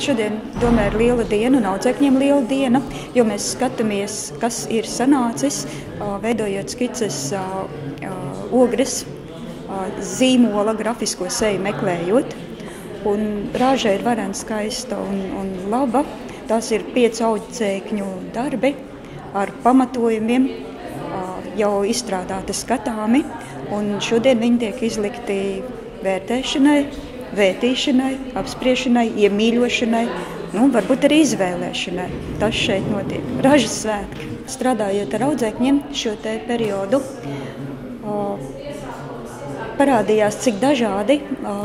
šodien domāju ir liela diena un audzēkņiem liela diena, jo mēs skatāmies, kas ir sanācis, veidojot skices ogres, zīmola grafisko seju meklējot. Un rāža ir varena, skaista un laba. Tās ir 5 audzēkņu darbi ar pamatojumiem, jau izstrādāti skatāmi. Un šodien viņi tiek izlikti vērtēšanai, vētīšanai, apspriešanai, iemīļošanai, varbūt arī izvēlēšanai. Tas šeit notiek. Ražas svētki. Strādājot ar audzēkņiem šo te periodu, parādījās, cik dažādi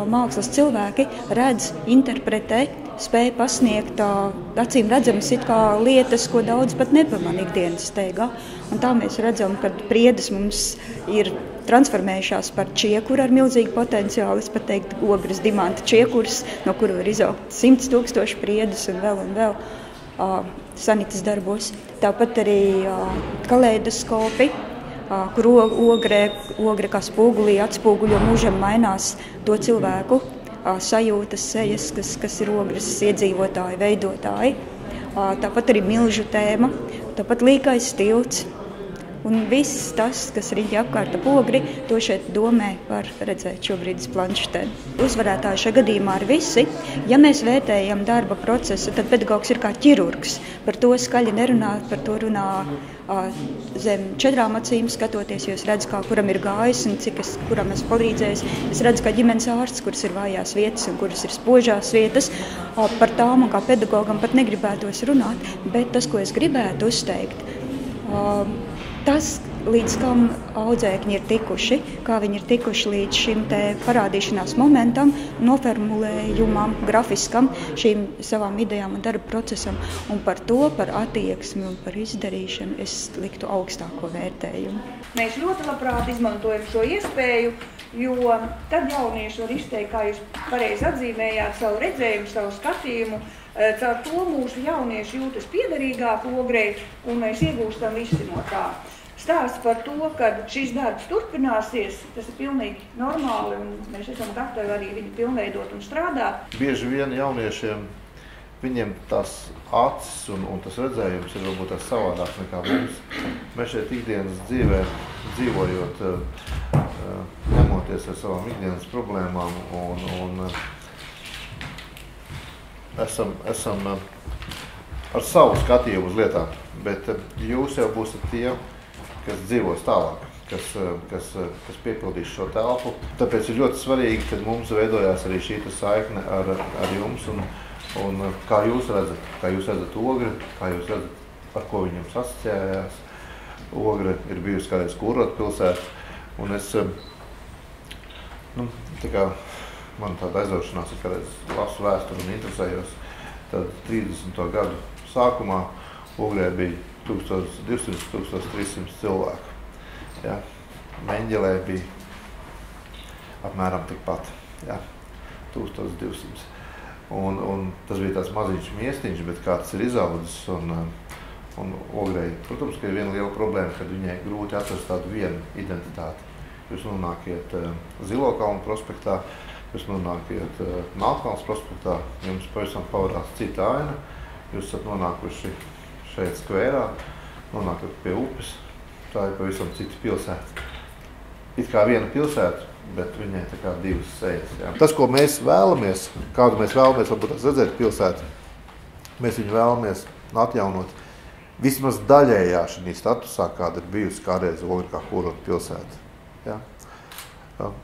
mākslas cilvēki redz, interpretē, spēja pasniegt acīm redzamas it kā lietas, ko daudz pat nepamanā ikdienas steigā. Un tā mēs redzam, ka priedes mums ir transformējušās par čiekuru ar milzīgu potenciālu. Es pat teiktu, ogres dimanta čiekurs, no kura var izaugt 100 000 priedes un vēl sanitas darbos. Tāpat arī kaleidoskopi, kur ogre kā spogulī atspūguļo mūžam mainās to cilvēku sajūtas, sejas, kas ir ogres iedzīvotāji, veidotāji. Tāpat arī milžu tēma, tāpat līkais tilts. Un viss tas, kas riņķi apkārt ap ogri, to šeit domē var redzēt šobrīd planšetē. Uzvarētāji šajā gadījumā ir visi. Ja mēs vērtējam darba procesu, tad pedagogs ir kā ķirurgs. Par to skaļi nerunā, par to runā zem 4 acīm skatoties, jo es redzu, kā kuram ir gājis un cik kuram es palīdzējis. Es redzu, kā ģimenes ārsts, kuras ir vājās vietas un kuras ir spožās vietas. Par tām un kā pedagogam pat negribētos runāt, bet tas, ko es gribētu uzteikt, tas, līdz kam audzēkņi ir tikuši, kā viņi ir tikuši līdz šim te parādīšanās momentam, noformulējumam, grafiskam, šīm savām idejām un darba procesam. Un par to, par attieksmi un par izdarīšanu es liktu augstāko vērtējumu. Mēs ļoti labprāt izmantojam šo iespēju, jo tad jaunieši var izteikt, kā jūs pareizi atzīmējāt, savu redzējumu, savu skatījumu. Caur to mūsu jaunieši jūtas piederīgāk ogrei, un mēs iegūstam visi no tā. Stāsts par to, ka šis darbs turpināsies, tas ir pilnīgi normāli, un mēs esam gatavi arī viņu pilnveidot un strādāt. Bieži vien jauniešiem, viņiem tās acis un tas redzējums ir varbūt tās savādāk nekā mums. Mēs šeit ikdienas dzīvē, dzīvojot, ņemoties ar savām ikdienas problēmām un esam ar savu skatījumu uz lietām, bet jūs jau būsiet tie, kas dzīvos tālāk, kas piepildīs šo telpu. Tāpēc ir ļoti svarīgi, ka mums veidojās arī šī saikne ar jums un kā jūs redzat ogri, kā jūs redzat, ar ko viņam asociējās. Ogre ir bijusi kādreiz kurorta pilsēta, un es, man tāda aizraušanās ir kādreiz lasu vēsturi un interesējos, tad 30. gadu sākumā Ogrē bija 1200–1300 cilvēku. Ja? Meņģelē bija apmēram tikpat, ja? 1200. Un tas bija tāds maziņš miestiņš, bet kā tas ir izaudzis un Ogrei, protams, ka ir viena liela problēma, kad viņai grūti atrast tādu vienu identitāti. Jūs nonākiet Zilokalnu prospektā, jūs nonākiet Melnkalnes prospektā, jums pavisam pavadās cita aina, jūs esat nonākuši šeit skvērā, nonākat pie upes, tā ir pavisam cita pilsēta. It kā viena pilsēta, bet viņai tā kā divas sejas. Ja. Tas, ko mēs vēlamies, kādu mēs vēlamies varbūt redzēt pilsētu, mēs viņu vēlamies atjaunot vismaz daļējā šī statusā, kāda ir bijusi kādreiz Ogre kā kurorta pilsēta. Ja.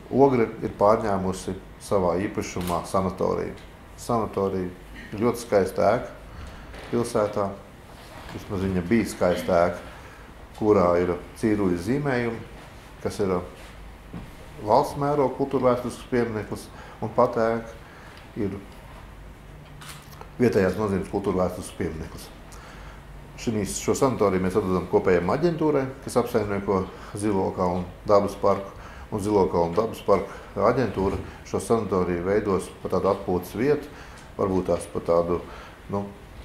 Ogre ir pārņēmusi savā īpašumā sanatoriju. Sanatorija ir ļoti skaista ēka pilsētā. Vismaz viņa bija skaista ēka, kurā ir cīruļu zīmējumi, kas ir valsts mēroga kultūrvēsturisks piemineklis, un pat ēka ir vietējās nozīmes kultūrvēsturisks piemineklis. Šo sanatoriju mēs atdodam kopējām aģentūrai, kas apsaimnieko Zilokalnu dabas parku, un Zilokalnu dabas parku aģentūra šo sanatoriju veidos par tādu atpūtas vietu, varbūt tās par tādu,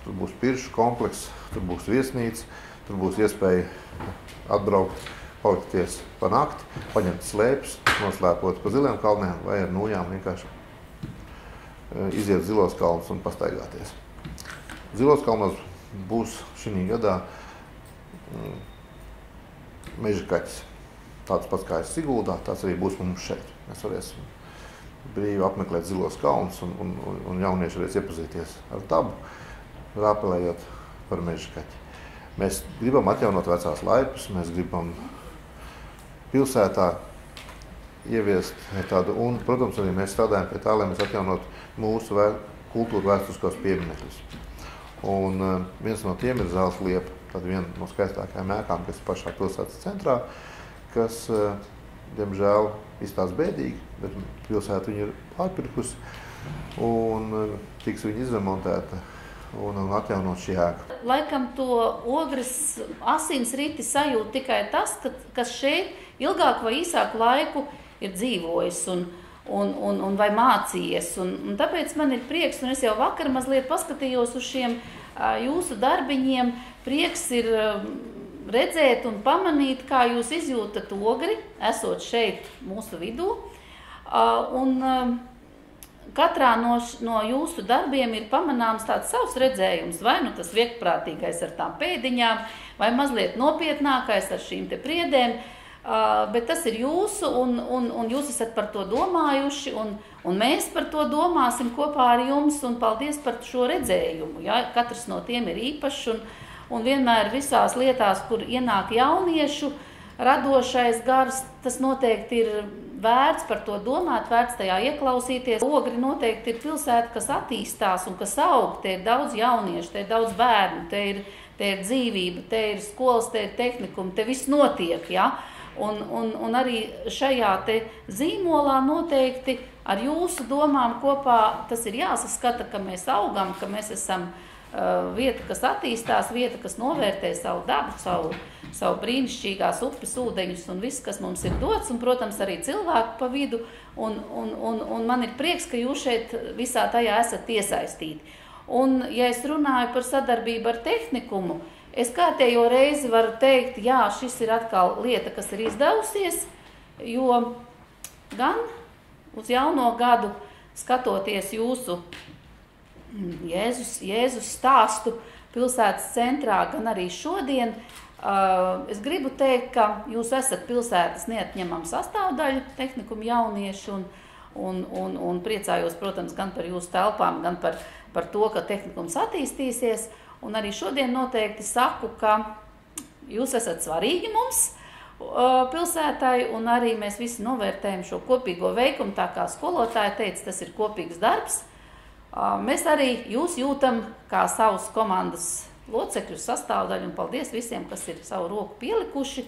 tur būs piršu komplekss, tur būs viesnīca, tur būs iespēja atbraukt, palikties pa nakti, paņemt slēpes, noslēpot pa ziliem kalniem vai ar nūjām vienkārši iziet Zilos kalnus un pastaigāties. Zilos kalnos būs šī gadā meža kaķis. Tāds pats kā Siguldā, tāds arī būs mums šeit. Mēs varēsim brīvi apmeklēt Zilos kalnus un jaunieši varēs iepazīties ar dabu, rāpelējot par meža kaķi. Mēs gribam atjaunot vecās laipus, mēs gribam pilsētā ieviest tādu, un, protams, arī mēs strādājam pie tā, lai mēs atjaunotu mūsu kultūra vēsturiskos pieminekļus. Un viens no tiem ir Zēles liepa, tad viena no skaistākajām ēkām, kas ir pašā pilsētas centrā, kas, diemžēl, izstās bēdīgi, bet pilsēta viņu ir pārpirkusi un tiks viņa izremontēta un atjaunot šī ēka. Laikam to Ogres asins riti sajūt tikai tas, kas šeit ilgāku vai īsāku laiku ir dzīvojis un vai mācījies. Un tāpēc man ir prieks, un es jau vakar mazliet paskatījos uz šiem jūsu darbiņiem. Prieks ir redzēt un pamanīt, kā jūs izjūtat Ogri, esot šeit mūsu vidū. Katrā no jūsu darbiem ir pamanāms tāds savs redzējums, vai nu tas viegprātīgais ar tām pēdiņām, vai mazliet nopietnākais ar šīm te priedēm, bet tas ir jūsu, un jūs esat par to domājuši, un mēs par to domāsim kopā ar jums, un paldies par šo redzējumu. Ja? Katrs no tiem ir īpašs, un vienmēr visās lietās, kur ienāk jauniešu radošais gars, tas noteikti ir vērts par to domāt, vērts tajā ieklausīties. Ogri noteikti ir pilsēta, kas attīstās un kas aug. Te ir daudz jauniešu, te ir daudz bērnu, te ir dzīvība, te ir skolas, te ir tehnikumi, te viss notiek. Ja? Un arī šajā te zīmolā noteikti ar jūsu domām kopā tas ir jāsaskata, ka mēs augam, ka mēs esam vieta, kas attīstās, vieta, kas novērtē savu dabu, savu brīnišķīgās upes, ūdeņus un viss, kas mums ir dots, un, protams, arī cilvēku pa vidu, un man ir prieks, ka jūs šeit visā tajā esat iesaistīti. Un, ja es runāju par sadarbību ar tehnikumu, es kārtējo reizi varu teikt, jā, šis ir atkal lieta, kas ir izdevusies, jo gan uz jauno gadu, skatoties jūsu Jēzus stāstu pilsētas centrā, gan arī šodien, es gribu teikt, ka jūs esat pilsētas neatņemama sastāvdaļa, tehnikuma jaunieši, un priecājos, protams, gan par jūsu telpām, gan par to, ka tehnikums attīstīsies, un arī šodien noteikti saku, ka jūs esat svarīgi mums pilsētai, un arī mēs visi novērtējam šo kopīgo veikumu, tā kā skolotāja teica, tas ir kopīgs darbs. Mēs arī jūs jūtam kā savus komandas locekļus sastāvdaļu, un paldies visiem, kas ir savu roku pielikuši.